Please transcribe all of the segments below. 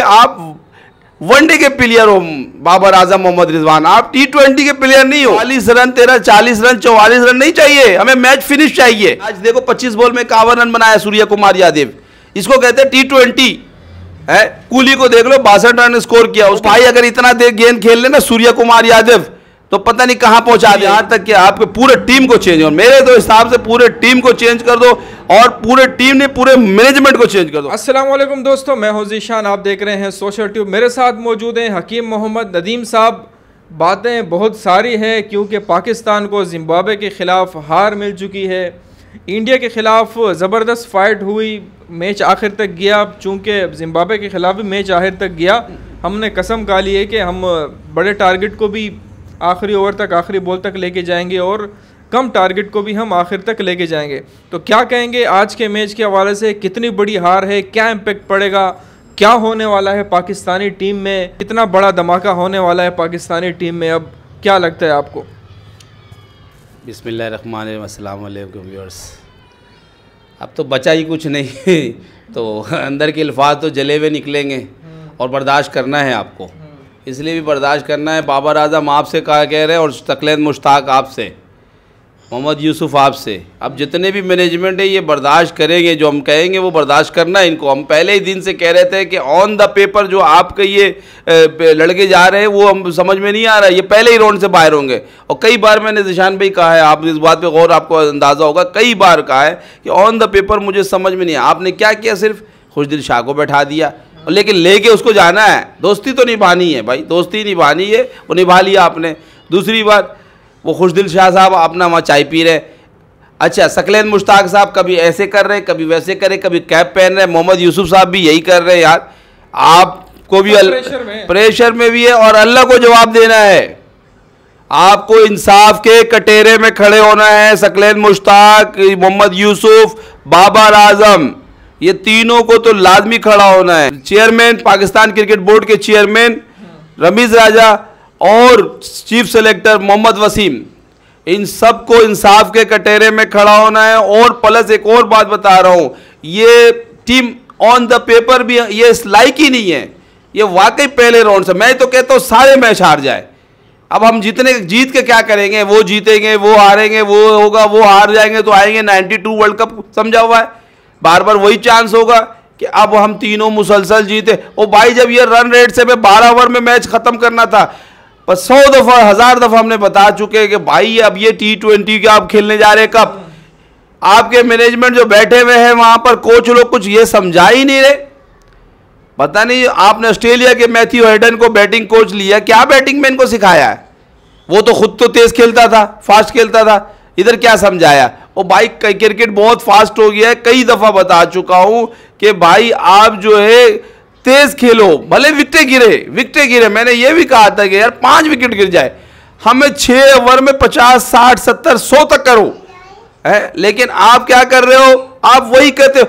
आप वनडे के प्लेयर हो बाबर आजम मोहम्मद रिजवान, आप T20 के प्लेयर नहीं हो। 40 रन तेरा 40 रन 44 रन नहीं चाहिए, हमें मैच फिनिश चाहिए। आज देखो 25 बॉल में 51 रन बनाया सूर्य कुमार यादव, इसको कहते हैं T20 है। कूली को देख लो 62 रन स्कोर किया उस भाई। अगर इतना देर गेंद खेल ले ना सूर्य कुमार यादव तो पता नहीं कहां पहुंचा दे, यहां तक कि आपके पूरे टीम को चेंज हो। मेरे तो हिसाब से पूरे टीम को चेंज कर दो और पूरे टीम ने पूरे मैनेजमेंट को चेंज कर दो। अस्सलाम वालेकुम दोस्तों, मैं हूं ज़ीशान, आप देख रहे हैं सोशल ट्यूब। मेरे साथ मौजूद हैं हकीम मोहम्मद नदीम साहब। बातें बहुत सारी हैं क्योंकि पाकिस्तान को जिम्बाब्वे के ख़िलाफ़ हार मिल चुकी है, इंडिया के ख़िलाफ़ ज़बरदस्त फाइट हुई, मैच आखिर तक गया। चूँकि जिम्बाब्वे के ख़िलाफ़ भी मैच आखिर तक गया, हमने कसम खा ली है कि हम बड़े टारगेट को भी आखिरी ओवर तक, आखिरी बॉल तक लेके जाएंगे और कम टारगेट को भी हम आखिर तक लेके जाएंगे। तो क्या कहेंगे आज के मैच के हवाले से, कितनी बड़ी हार है, क्या इम्पेक्ट पड़ेगा, क्या होने वाला है पाकिस्तानी टीम में, कितना बड़ा धमाका होने वाला है पाकिस्तानी टीम में, अब क्या लगता है आपको? बिस्मिल्लाहिर्रहमानिर्रहीम, अस्सलाम वालेकुम व्यूअर्स। अब तो बचा ही कुछ नहीं तो अंदर के अल्फाज तो जले हुए निकलेंगे और बर्दाश्त करना है आपको, इसलिए भी बर्दाश्त करना है। बाबर आजम आपसे कहा कह रहे हैं और तकलीद मुश्ताक आपसे, मोहम्मद यूसुफ आपसे। अब जितने भी मैनेजमेंट है ये बर्दाश्त करेंगे, जो हम कहेंगे वो बर्दाश्त करना है इनको। हम पहले ही दिन से कह रहे थे कि ऑन द पेपर जो आपके ये लड़के जा रहे हैं वो हम समझ में नहीं आ रहा है, ये पहले ही राउंड से बाहर होंगे। और कई बार मैंने ज़ीशान भाई कहा है, आप इस बात पे गौर, आपको अंदाज़ा होगा, कई बार कहा है कि ऑन द पेपर मुझे समझ में नहीं आया। आपने क्या किया, सिर्फ खुशदिल शाह को बैठा दिया, लेकिन लेके उसको जाना है। दोस्ती तो निभानी है भाई, दोस्ती निभानी है, वो निभा लिया आपने। दूसरी बात, वो खुशदिल शाह साहब अपना वहाँ चाय पी रहे। अच्छा, तकलीद मुश्ताक साहब कभी ऐसे कर रहे, कभी वैसे करे, कभी कैप पहन रहे। मोहम्मद यूसुफ साहब भी यही कर रहे हैं यार। आपको भी प्रेशर में भी है और अल्लाह को जवाब देना है। आपको इंसाफ के कटेरे में खड़े होना है। तकलीद मुश्ताक, मोहम्मद यूसुफ, बाबर आजम, ये तीनों को तो लाजमी खड़ा होना है। चेयरमैन, पाकिस्तान क्रिकेट बोर्ड के चेयरमैन रमीज़ राजा और चीफ सेलेक्टर मोहम्मद वसीम, इन सब को इंसाफ के कटेरे में खड़ा होना है। और प्लस एक और बात बता रहा हूँ, ये टीम ऑन द पेपर भी ये इस लायक ही नहीं है। ये वाकई पहले राउंड से, मैं तो कहता हूँ सारे मैच हार जाए। अब हम जीत के क्या करेंगे, वो जीतेंगे, वो हारेंगे, वो होगा, वो हार जाएंगे तो आएंगे 92 वर्ल्ड कप समझा हुआ है। बार बार वही चांस होगा कि अब हम तीनों मुसलसल जीते। ओ भाई, जब ये रन रेट से 12 ओवर में मैच खत्म करना था, पर 100 दफ़ा 1000 दफ़ा हमने बता चुके हैं कि भाई अब ये T20 के आप खेलने जा रहे हैं। कब आपके मैनेजमेंट जो बैठे हुए हैं वहां पर, कोच लोग कुछ ये समझा ही नहीं रहे। पता नहीं आपने ऑस्ट्रेलिया के मैथ्यू हेडन को बैटिंग कोच लिया, क्या बैटिंग में इनको सिखाया है? वो तो खुद तो तेज खेलता था, फास्ट खेलता था, इधर क्या समझाया? ओ भाई, क्रिकेट बहुत फास्ट हो गया है। कई दफ़ा बता चुका हूं कि भाई आप जो है तेज खेलो, भले विकेट गिरे। मैंने ये भी कहा था कि यार 5 विकेट गिर जाए, हमें 6 ओवर में 50 60 70 100 तक करो है। लेकिन आप क्या कर रहे हो, आप वही कहते हो।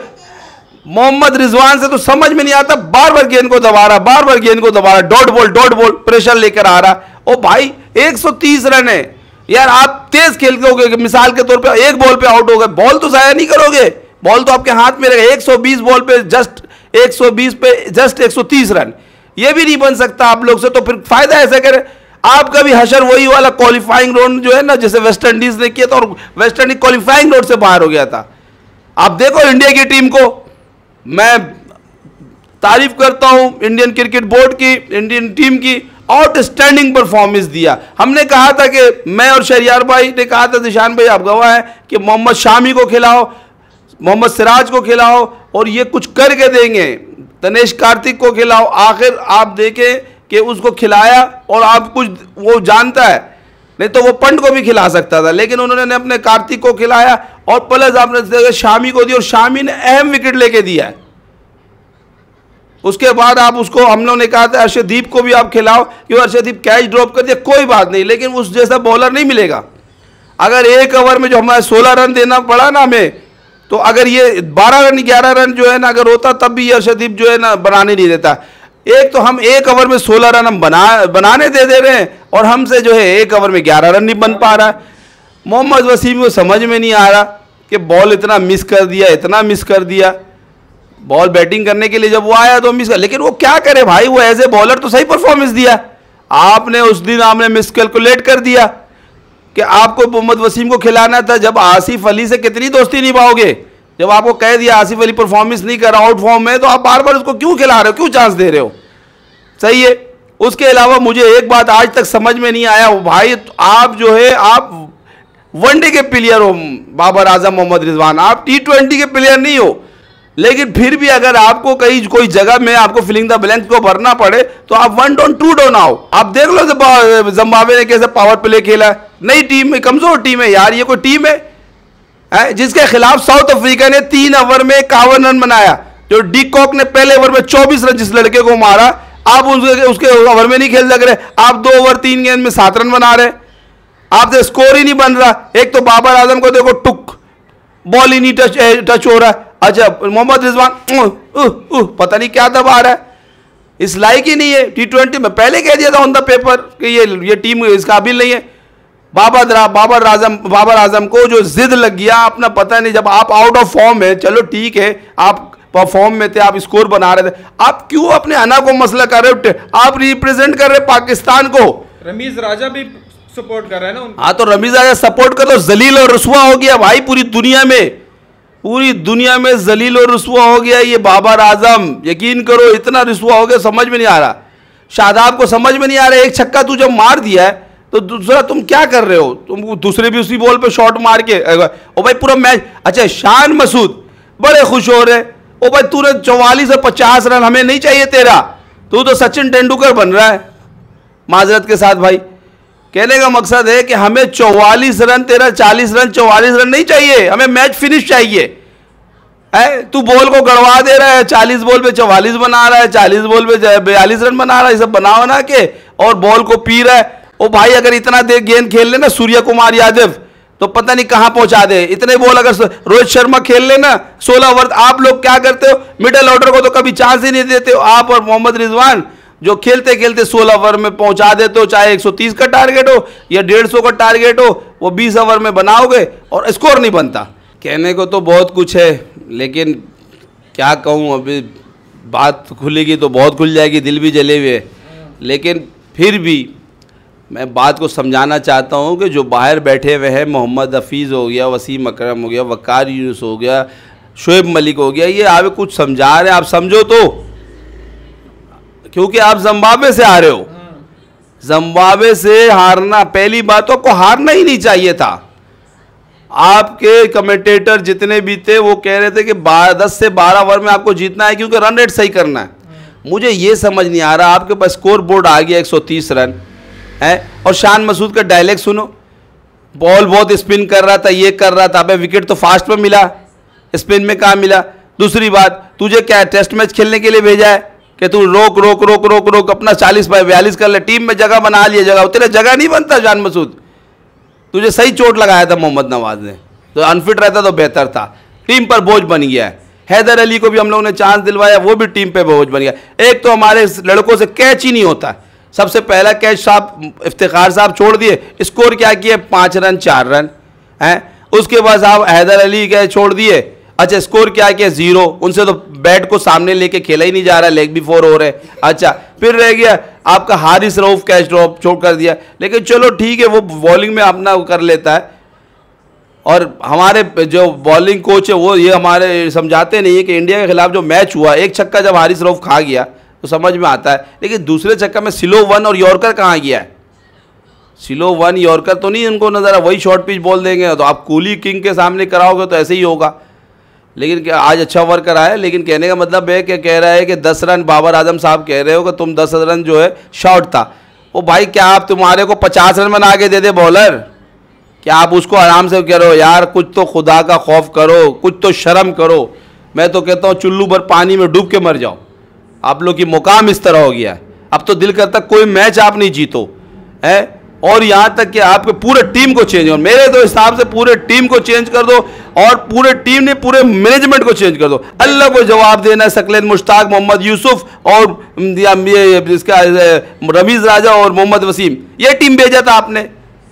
मोहम्मद रिजवान से तो समझ में नहीं आता, बार बार गेंद को दबा रहा, डॉट बॉल प्रेशर लेकर आ रहा। ओ भाई 130 रन है यार, आप तेज खेलोगे, मिसाल के तौर पे एक बॉल पे आउट हो गए, बॉल तो जाया नहीं करोगे, बॉल तो आपके हाथ में रहेगा। 120 बॉल पे जस्ट 120 पे जस्ट 130 रन, ये भी नहीं बन सकता आप लोग से। तो फिर फायदा ऐसे करें, आपका भी हशर वही वाला क्वालिफाइंग राउंड जो है ना, जैसे वेस्ट इंडीज ने किया था और वेस्ट इंडीज क्वालिफाइंग राउंड से बाहर हो गया था। आप देखो इंडिया की टीम को, मैं तारीफ करता हूं इंडियन क्रिकेट बोर्ड की, इंडियन टीम की, आउटस्टैंडिंग परफॉर्मेंस दिया। हमने कहा था कि मैं और शहरियार भाई ने कहा था, ज़ीशान भाई आप गवाह हैं, कि मोहम्मद शामी को खिलाओ, मोहम्मद सिराज को खिलाओ और ये कुछ करके देंगे, तनेश कार्तिक को खिलाओ। आखिर आप देखें कि उसको खिलाया और आप कुछ, वो जानता है, नहीं तो वो पंड को भी खिला सकता था, लेकिन उन्होंने अपने कार्तिक को खिलाया और प्लस आपने शामी को दी और शामी ने अहम विकेट लेके दिया है। उसके बाद आप उसको, हम लोगों ने कहा था अर्शदीप को भी आप खिलाओ, क्योंकि अर्शदीप कैच ड्रॉप कर दिया, कोई बात नहीं, लेकिन उस जैसा बॉलर नहीं मिलेगा। अगर एक ओवर में जो हमारे 16 रन देना पड़ा ना हमें, तो अगर ये 12 रन 11 रन जो है ना अगर होता, तब भी अर्शदीप जो है ना बनाने नहीं देता। एक तो हम एक ओवर में 16 रन हम बनाने दे रहे हैं और हमसे जो है एक ओवर में 11 रन नहीं बन पा रहा है। मोहम्मद वसीम को समझ में नहीं आ रहा कि बॉल इतना मिस कर दिया, बॉल बैटिंग करने के लिए जब वो आया तो मिस कर, लेकिन वो क्या करे भाई, वो एज ए बॉलर तो सही परफॉर्मेंस दिया। आपने उस दिन आपने मिसकैलकुलेट कर दिया कि आपको मोहम्मद वसीम को खिलाना था। जब आसिफ अली से कितनी दोस्ती निभाओगे, जब आपको कह दिया आसिफ अली परफॉर्मेंस नहीं कर रहा, आउट फॉर्म में, तो आप बार बार उसको क्यों खिला रहे हो, क्यों चांस दे रहे हो? सही है। उसके अलावा मुझे एक बात आज तक समझ में नहीं आया भाई, आप जो है आप वनडे के प्लेयर हो बाबर आजम मोहम्मद रिजवान, आप T20 के प्लेयर नहीं हो, लेकिन फिर भी अगर आपको कहीं कोई जगह में आपको फिलिंग द ब्लैंक्स को भरना पड़े तो आप 1 डाउन 2 डाउन आओ। आप देख लो जिम्बाब्वे ने कैसे पावर प्ले खेला, नई टीम में, कमजोर टीम है यार, ये कोई टीम है जिसके खिलाफ साउथ अफ्रीका ने 3 ओवर में 51 रन बनाया। जो डी कॉक ने पहले ओवर में 24 रन जिस लड़के को मारा, आप उसके ओवर में नहीं खेल लग रहे, आप 2 ओवर 3 गेंद में 7 रन बना रहे, आपसे स्कोर ही नहीं बन रहा। एक तो बाबर आजम को देखो टुक बॉल ही नहीं टच हो रहा है। अच्छा मोहम्मद रिजवान पता नहीं क्या दबा रहा है, इस लायक ही नहीं है T20 में। पहले कह दिया था ऑन द पेपर कि ये टीम इस काबिल नहीं है। बाबर आजम को जो जिद लग गया, अपना पता नहीं, जब आप आउट ऑफ फॉर्म है, चलो ठीक है आप फॉर्म में थे, आप स्कोर बना रहे थे, आप क्यों अपने अना को मसला कर रहे हो? आप रिप्रेजेंट कर रहे पाकिस्तान को। रमीज राजा भी सपोर्ट कर रहे हैं ना। हाँ तो रमीज राजा सपोर्ट कर तो जलील और रुस्वा हो गया भाई पूरी दुनिया में जलील और रुस्वा हो गया ये बाबर आजम। यकीन करो इतना रुस्वा हो गया, समझ में नहीं आ रहा। शादाब को समझ में नहीं आ रहा, एक छक्का तू जब मार दिया है तो दूसरा तुम क्या कर रहे हो? तुम दूसरे भी उसी बॉल पे शॉट मार के ओ भाई पूरा मैच। अच्छा शान मसूद बड़े खुश हो रहे, ओ भाई तूने 44 और 50 रन, हमें नहीं चाहिए तेरा, तू तो सचिन तेंदुलकर बन रहा है। माजरत के साथ भाई, कहने का मकसद है कि हमें 44 रन, तेरा 40 रन 44 रन नहीं चाहिए, हमें मैच फिनिश चाहिए। तू बॉल को गड़वा दे रहा है, 40 बॉल पे 44 बना रहा है, 40 बॉल पे 42 रन बना रहा है, सब बना के और बॉल को पी रहा है। ओ भाई अगर इतना देर गेंद खेल लेना सूर्य कुमार यादव तो पता नहीं कहां पहुंचा दे। इतने बॉल अगर रोहित शर्मा खेल लेना 16 ओवर, आप लोग क्या करते हो? मिडिल ऑर्डर को तो कभी चांस ही नहीं देते हो आप और मोहम्मद रिजवान, जो खेलते खेलते 16 ओवर में पहुंचा देते हो। चाहे 130 का टारगेट हो या 150 का टारगेट हो, वो 20 ओवर में बनाओगे और स्कोर नहीं बनता। कहने को तो बहुत कुछ है, लेकिन क्या कहूँ, अभी बात खुलेगी तो बहुत खुल जाएगी, दिल भी जले हुए। लेकिन फिर भी मैं बात को समझाना चाहता हूँ कि जो बाहर बैठे हुए हैं, मोहम्मद हफीज़ हो गया, वसीम अकरम हो गया, वकार यूनुस हो गया, शोएब मलिक हो गया, ये आप कुछ समझा रहे हैं, आप समझो तो, क्योंकि आप जिम्बाब्वे से आ रहे हो। जिम्बाब्वे से हारना, पहली बात तो आपको हारना ही नहीं चाहिए था। आपके कमेंटेटर जितने भी थे वो कह रहे थे कि 10 से 12 ओवर में आपको जीतना है क्योंकि रन रेट सही करना है। मुझे ये समझ नहीं आ रहा, आपके पास स्कोर बोर्ड आ गया 130 रन है, और शान मसूद का डायलॉग सुनो, बॉल बहुत स्पिन कर रहा था, ये कर रहा था, अबे विकेट तो फास्ट में मिला, स्पिन में कहाँ मिला? दूसरी बात, तुझे क्या टेस्ट मैच खेलने के लिए भेजा है कि तू रोक रोक रोक रोक रोक अपना 40/42 कर ले, टीम में जगह बना लिया, जगह तेरे जगह नहीं बनता शान मसूद। तुझे सही चोट लगाया था मोहम्मद नवाज ने, तो अनफिट रहता तो बेहतर था, टीम पर बोझ बन गया है। हैदर अली को भी हम लोगों ने चांस दिलवाया, वो भी टीम पे बोझ बन गया। एक तो हमारे लड़कों से कैच ही नहीं होता, सबसे पहला कैच साहब इफ्तिखार साहब छोड़ दिए, स्कोर क्या किए 5 रन 4 रन हैं। उसके बाद साहब हैदर अली कैच छोड़ दिए, अच्छा स्कोर क्या किया 0, उनसे तो बैट को सामने लेके खेला ही नहीं जा रहा, लेग भी 4 हो रहे। अच्छा फिर रह गया आपका हारिस रऊफ, कैच ड्रॉप छोड़ कर दिया, लेकिन चलो ठीक है वो बॉलिंग में अपना कर लेता है। और हमारे जो बॉलिंग कोच है वो ये हमारे समझाते नहीं है कि इंडिया के खिलाफ जो मैच हुआ, एक छक्का जब हारिस रऊफ खा गया तो समझ में आता है, लेकिन दूसरे छक्का में स्लो 1 और यॉर्कर कहाँ गया है? स्लो 1 यॉर्कर तो नहीं उनको नजर आ, वही शॉर्ट पिच बॉल देंगे, तो आप कूली किंग के सामने कराओगे तो ऐसे ही ओगा। लेकिन क्या आज अच्छा ओवर करा है, लेकिन कहने का मतलब है कि कह रहा है कि 10 रन बाबर आजम साहब कह रहे हो कि तुम 10 रन जो है शॉर्ट था। ओ भाई क्या आप तुम्हारे को 50 रन बना के दे दे बॉलर, क्या आप उसको आराम से कह रहे हो? यार कुछ तो खुदा का खौफ करो, कुछ तो शर्म करो। मैं तो कहता हूँ चुल्लू भर पानी में डूब के मर जाओ, आप लोग की मुकाम इस तरह हो गया है। अब तो दिल करता कोई मैच आप नहीं जीतो है, और यहाँ तक कि आपके पूरे टीम को चेंज हो, मेरे तो हिसाब से पूरे टीम को चेंज कर दो, और पूरे टीम ने पूरे मैनेजमेंट को चेंज कर दो। अल्लाह को जवाब देना है सकलेन मुश्ताक, मोहम्मद यूसुफ और इसका रमीज राजा और मोहम्मद वसीम, ये टीम भेजा था आपने।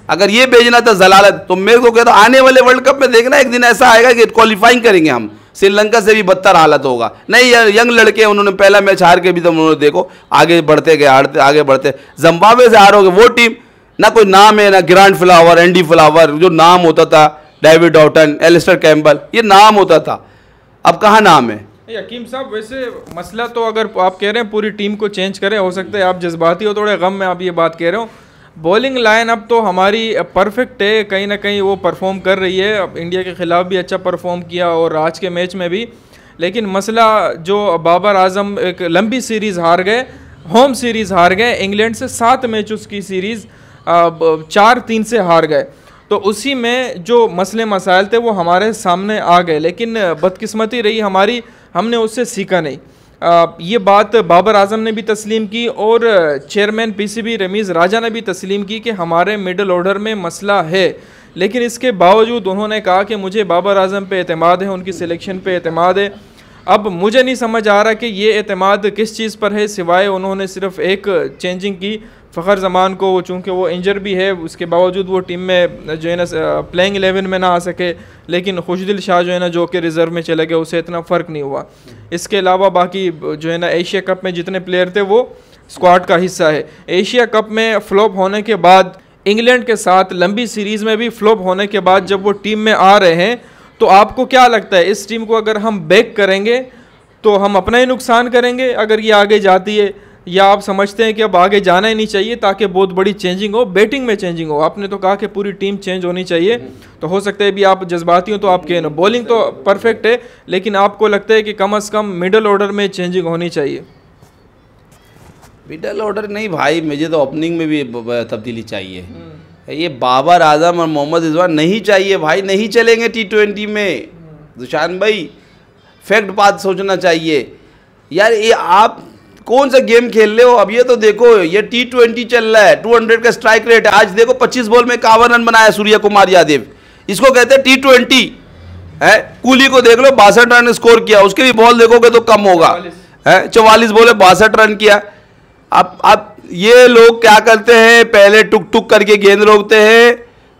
अगर ये भेजना था जलालत, तो मेरे को कहता आने वाले वर्ल्ड कप में देखना एक दिन ऐसा आएगा कि क्वालिफाइंग करेंगे हम, श्रीलंका से भी बदतर हालत होगा। नहीं यंग लड़के, उन्होंने पहला मैच हार के भी तो उन्होंने देखो आगे बढ़ते गए, आगे बढ़ते। जिम्बाब्वे से हारोगे, वो टीम ना कोई नाम है, ना ग्रांट फ्लावर, एंडी फ्लावर जो नाम होता था, डेविड ऑटन, एलिस्टर कैम्बल, ये नाम होता था, अब कहाँ नाम है। हकीम साहब वैसे मसला तो अगर आप कह रहे हैं पूरी टीम को चेंज करें, हो सकता है आप जज्बाती हो, थोड़े गम में आप ये बात कह रहे हो। बॉलिंग लाइन अब तो हमारी परफेक्ट है, कहीं ना कहीं वो परफॉर्म कर रही है। अब इंडिया के ख़िलाफ़ भी अच्छा परफॉर्म किया और आज के मैच में भी। लेकिन मसला जो बाबर आजम एक लंबी सीरीज़ हार गए, होम सीरीज़ हार गए, इंग्लैंड से 7 मैच उसकी सीरीज़ 4-3 से हार गए, तो उसी में जो मसले मसाइल थे वो हमारे सामने आ गए। लेकिन बदकिस्मती रही हमारी, हमने उससे सीखा नहीं। ये बात बाबर आजम ने भी तस्लीम की और चेयरमैन पीसीबी रमीज़ राजा ने भी तस्लीम की कि हमारे मिडल ऑर्डर में मसला है। लेकिन इसके बावजूद उन्होंने कहा कि मुझे बाबर आजम पे एतमाद है, उनकी सिलेक्शन पे एतमाद है। अब मुझे नहीं समझ आ रहा कि ये एतमाद किस चीज़ पर है, सिवाय उन्होंने सिर्फ एक चेंजिंग की फ़खर जमान को, चूँकि वो इंजर भी है, उसके बावजूद वो टीम में जो है ना प्लेइंग 11 में ना आ सके। लेकिन खुशदिल शाह जो है ना जो कि रिज़र्व में चले गए, उससे इतना फ़र्क नहीं हुआ। इसके अलावा बाकी जो है ना एशिया कप में जितने प्लेयर थे वो स्क्वाड का हिस्सा है। एशिया कप में फ्लॉप होने के बाद, इंग्लैंड के साथ लंबी सीरीज़ में भी फ्लॉप होने के बाद जब वो टीम में आ रहे हैं, तो आपको क्या लगता है इस टीम को अगर हम बैक करेंगे तो हम अपना ही नुकसान करेंगे अगर ये आगे जाती है, या आप समझते हैं कि अब आगे जाना ही नहीं चाहिए ताकि बहुत बड़ी चेंजिंग हो, बैटिंग में चेंजिंग हो? आपने तो कहा कि पूरी टीम चेंज होनी चाहिए, तो हो सकता है भी आप जज्बाती हो तो आप कहें ना, बॉलिंग तो परफेक्ट है, लेकिन आपको लगता है कि कम से कम मिडल ऑर्डर में चेंजिंग होनी चाहिए? मिडल ऑर्डर नहीं भाई, मुझे तो ओपनिंग में भी तब्दीली चाहिए। ये बाबर आजम और मोहम्मद रिजवान नहीं चाहिए भाई, नहीं चलेंगे T20 में। दुशान भाई फैक्ट बात सोचना चाहिए यार। ये आप कौन सा गेम खेल रहे हो? अब ये तो देखो, ये T20 चल रहा है, 200 का स्ट्राइक रेट है। आज देखो 25 बॉल में 51 रन बनाया सूर्य कुमार यादव, इसको कहते हैं T20 है। कूली को देख लो, 62 रन स्कोर किया, उसके भी बॉल देखोगे तो कम होगा है, 44 बॉल 62 रन किया। अब ये लोग क्या करते हैं, पहले टुक टुक करके गेंद रोकते हैं।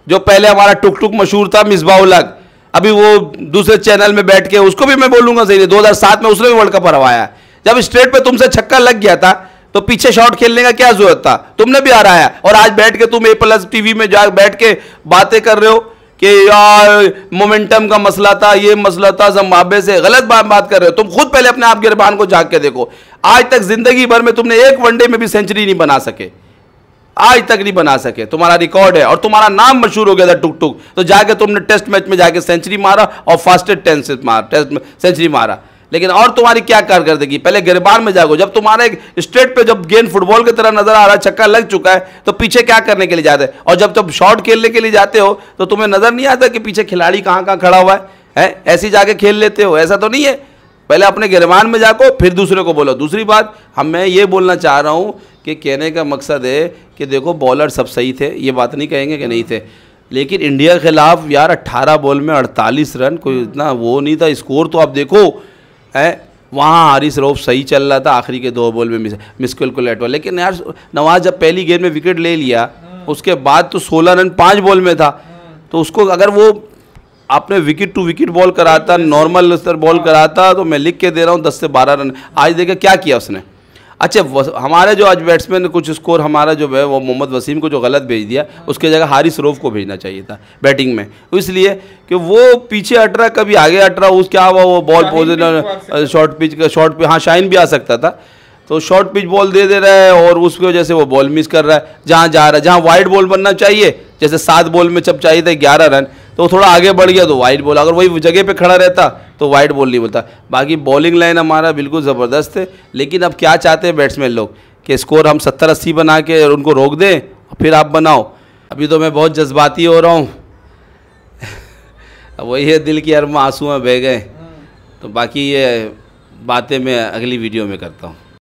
जो पहले हमारा टुक टुक मशहूर था मिसबाउल-हक, अभी वो दूसरे चैनल में बैठ के, उसको भी मैं बोलूंगा सही, 2007 में उसने भी वर्ल्ड कप हरवाया। जब स्ट्रेट पे तुमसे छक्का लग गया था तो पीछे शॉट खेलने का क्या जरूरत था, तुमने भी हराया। और आज बैठ के तुम A+ टीवी में जा बैठ के बातें कर रहे हो कि यार मोमेंटम का मसला था, ये मसला था, जिम्बाब्वे से। गलत बात कर रहे हो तुम। खुद पहले अपने आप गिरबान को झांक के देखो। आज तक जिंदगी भर में तुमने एक वनडे में भी सेंचुरी नहीं बना सके, आज तक नहीं बना सके, तुम्हारा रिकॉर्ड है। और तुम्हारा नाम मशहूर हो गया था टुक टुक, तो जाके तुमने टेस्ट मैच में जाके सेंचुरी मारा और फास्टेस्ट टेस्ट सेंचुरी मारा। लेकिन और तुम्हारी क्या कारकर्दगी, पहले गिरबान में जागो। जब तुम्हारा एक स्ट्रेट पे जब गेंद फुटबॉल की तरह नजर आ रहा है, छक्का लग चुका है, तो पीछे क्या करने के लिए जाते हैं? और जब शॉट खेलने के लिए जाते हो तो तुम्हें नजर नहीं आता कि पीछे खिलाड़ी कहाँ कहाँ खड़ा हुआ है? ऐसे जाके खेल लेते हो? ऐसा तो नहीं है। पहले अपने गिरबान में जाको, फिर दूसरे को बोलो। दूसरी बात मैं ये बोलना चाह रहा हूँ कि कहने का मकसद है कि देखो बॉलर सब सही थे, ये बात नहीं कहेंगे कि नहीं थे, लेकिन इंडिया के खिलाफ यार 18 बॉल में 48 रन, कोई इतना वो नहीं था स्कोर। तो आप देखो है, वहाँ हारिस रऊफ सही चल रहा था, आखिरी के 2 बॉल में मिसकैलकुलेट हुआ। लेकिन यार नवाज जब पहली गेंद में विकेट ले लिया, उसके बाद तो 16 रन 5 बॉल में था। तो उसको अगर वो आपने विकेट टू विकेट बॉल कराता, नॉर्मल स्तर बॉल कराता, तो मैं लिख के दे रहा हूँ 10 से 12 रन। आज देखे क्या किया उसने। अच्छा हमारे जो आज बैट्समैन ने कुछ स्कोर हमारा जो है वो मोहम्मद वसीम को जो गलत भेज दिया, उसके जगह हारिस रऊफ को भेजना चाहिए था बैटिंग में, इसलिए कि वो पीछे हट रहा कभी आगे हट रहा। उस क्या हुआ, वो बॉल पोजिशन शॉर्ट पिच का शॉर्ट पे, हाँ शाइन भी आ सकता था, तो शॉर्ट पिच बॉल दे रहा है और उसकी वजह से वो बॉल मिस कर रहा है। जहाँ जा रहा है, जहाँ वाइड बॉल बनना चाहिए, जैसे 7 बॉल में जब चाहिए था 11 रन, तो थोड़ा आगे बढ़ गया तो वाइड बॉल। अगर वही जगह पे खड़ा रहता तो वाइड बॉल नहीं बोलता। बाकी बॉलिंग लाइन हमारा बिल्कुल ज़बरदस्त है। लेकिन अब क्या चाहते हैं बैट्समैन लोग कि स्कोर हम 70-80 बना के उनको रोक दें, फिर आप बनाओ। अभी तो मैं बहुत जज्बाती हो रहा हूँ अब वही है, दिल की अरमा आंसू में बह गए। तो बाकी ये बातें मैं अगली वीडियो में करता हूँ।